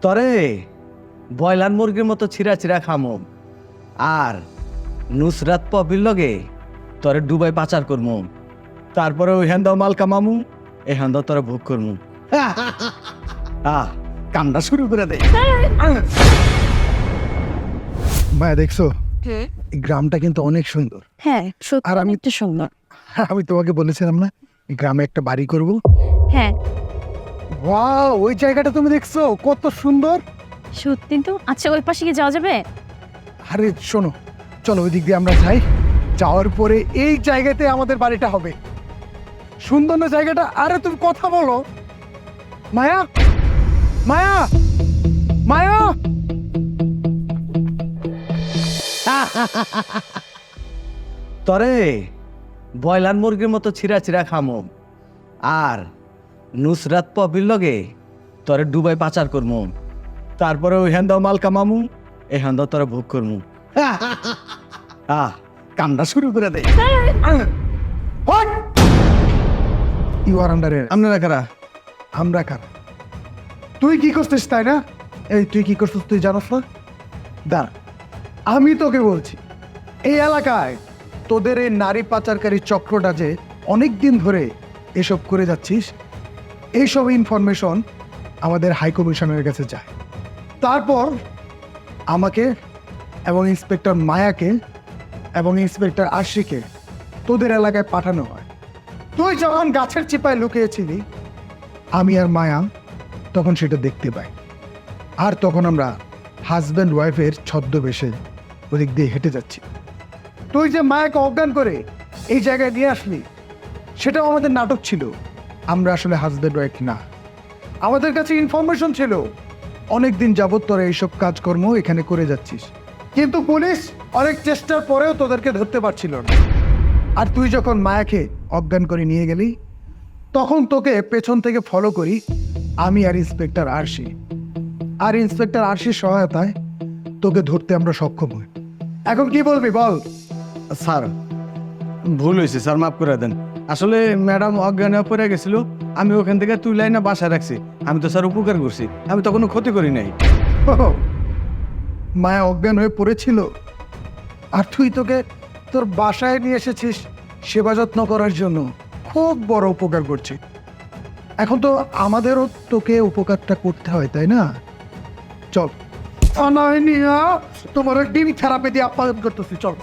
তরে বয়লার মুরগির মতো ছিঁড়া ছিঁড়া খামো আর নুসরাত পপির লগে তরে ডুবাই পাচার করমু, তারপরে ওইখান দাও মাল কামামু, এখান দাও তোরা ভোগ করমু। কামটা শুরু করে দে। মায়া দেখছো এই গ্রামটা কিন্তু অনেক সুন্দর। হ্যাঁ আর আমি একটু সুন্দর। আমি তোমাকে বলেছিলাম না এই গ্রামে একটা বাড়ি করব। হ্যাঁ ওয়াও, ওই জায়গাটা তুমি দেখছো কত সুন্দর। সত্যি তো। আচ্ছা ওই পাশে কি যাওয়া যাবে? আরে শোনো, চলো ওই দিক দিয়ে আমরা যাই। যাওয়ার পরে এই জায়গাতে আমাদের বাড়িটা হবে। সুন্দর না জায়গাটা? আরে তুমি কথা বলো। মায়া, মায়া, মায়া। তরে বয়লার মুরগির মতো ছিঁড়া ছিঁড়া খামো আর নুসরাত পপির লগে তোরে ডুবাই পাচার করমু, তারপরে ওইখান দাও মাল কামামু, এখান দাও তোরা ভোগ করমু। কামটা শুরু করে দে। You R under. আপনারা কারা? আমরা কারা? তুই কি করছিস তাই না? এই তুই কি করছিস তুই জানোস না? দাঁড়া, আমি তোকে বলছি, এই এলাকায় তোদের এই নারী পাচারকারী চক্রটা যে অনেক দিন ধরে এসব করে যাচ্ছিস, এইসব ইনফরমেশন আমাদের হাই কমিশনের কাছে যায়। তারপর আমাকে এবং ইন্সপেক্টর মায়াকে এবং ইন্সপেক্টর আশিকে তোদের এলাকায় পাঠানো হয়। তুই যখন গাছের চিপায় লুকিয়েছিলি, আমি আর মায়া তখন সেটা দেখতে পাই। আর তখন আমরা হাজব্যান্ড ওয়াইফের ছদ্মবেশে ওদিক দিয়ে হেঁটে যাচ্ছি। তুই যে মায়াকে অজ্ঞান করে এই জায়গায় নিয়ে আসলি, সেটাও আমাদের নাটক ছিল। আমরা আসলে হাজব্যান্ড ওয়াইফ না। আমাদের কাছে ইনফরমেশন ছিল অনেক দিন যাবত তোরা এইসব কাজকর্ম এখানে করে যাচ্ছিস, কিন্তু পুলিশ অনেক চেষ্টার পরেও তোদেরকে ধরতে পারছিল না। আর তুই যখন মায়াকে অজ্ঞান করে নিয়ে গেলি, তখন তোকে পেছন থেকে ফলো করি আমি আর ইন্সপেক্টর আরশি। আর ইন্সপেক্টর আরশির সহায়তায় তোকে ধরতে আমরা সক্ষম হই। এখন কি বলবি বল? স্যার ভুল হয়েছে স্যার, মাফ করে দেন। আসলে ম্যাডাম অজ্ঞান হয়ে পড়ে গেছিল, আমি ওখান থেকে তুই না বাসায় রাখছি। আমি তো স্যার উপকার করছি, আমি তো কোনো ক্ষতি করি নাই। মায়া অজ্ঞান হয়ে পড়েছিল আর তুই তোকে তোর বাসায় নিয়ে এসেছিস সেবা যত্ন করার জন্য। খুব বড় উপকার করছি। এখন তো আমাদেরও তোকে উপকারটা করতে হয়, তাই না? চল, তোমার ডিম থেরাপি দিয়ে আপ্যায়ন করতেছি, চল।